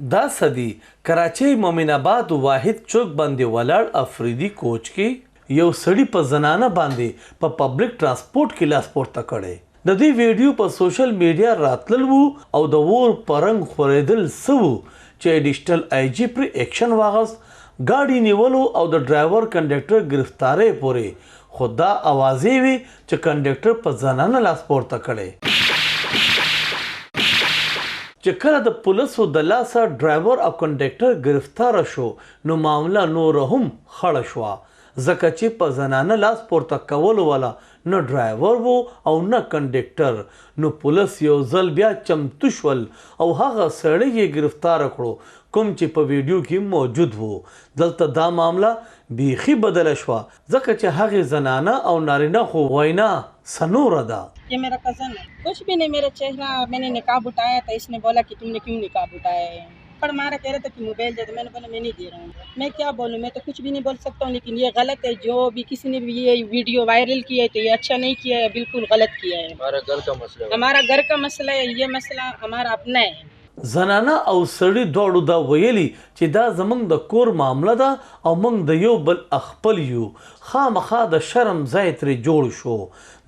دا صدی کراچۍ مومن آباد واحد چوک باندې ولاړ افریدي کوچ کې یو سړی په زنانه باندې په پبلک ترانسپورت کې لاس پورته کړی د دې ویډیو په سوشل میډیا راتلل وو او د ور پرنګ خورېدل سو چې ایډیشنل آی جی پر اکشن واغست गाड़ी نیولو او د ډرایور کنډکټر گرفتارې پورې خدا اوازې وي چې کنډکټر په زنانه لاس پورته کړي چې کله د پولیسو د لاسه ډرایور او کنډکټر گرفتار شو نو معامله نور هم خړه شوه ځکه چې په زنانه لاس پورته کولو والا نه ډرایور وو او نه کنډکټر نو پولیس یو ځل بیا چمتو شول او هغه سړی یې گرفتار کړو کوم چې په ویډیو کې موجود وو دلته دا معامله بیخي بدله شوه ځکه چې هغې زنانه او نارینه خو وینا سنوره ده ये मेरा कज़न है कुछ भी नहीं मेरा चेहरा मैंने निकाब उठाया था इसने बोला कि तुमने क्यों निकाब उठाया है पर मारा कह रहे थे कि मोबाइल दे दो मैंने बोला मैं नहीं दे रहा हूँ मैं क्या बोलूँ मैं तो कुछ भी नहीं बोल सकता हूँ लेकिन ये गलत है जो भी किसी ने भी ये वीडियो वायरल किया है तो ये अच्छा नहीं किया है बिल्कुल गलत किया है हमारा घर का मसला है ये मसला हमारा अपना है زنانه او سړی دواړو دا ویلي چې دا زمونږ د کور معامله ده او موږ د یو بل خپل یو خامخا د شرم ځای ترې جوړ شو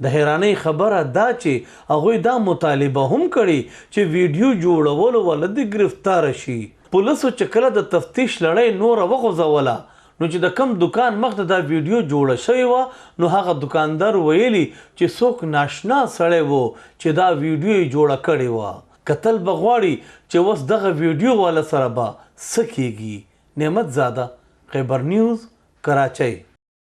د حیرانۍ خبره دا چې هغوی دا مطالبه هم کړې چې ویډیو جوړولو والا د گرفتار شي پولیسو چې کله د تفتیش لړۍ نوره وغځوله نو چې د کم دکان مخ ته دا ویډیو جوړه شوې وه نو هغه دکاندار ویلي چې څوک ناشنا سړی و چې دا ویډیو یې جوړه کړې وه کتل بغواړي چې اوس دغه ویډیو والا سره به څه کیږي نعمت زاده خیبر نیوز کراچۍ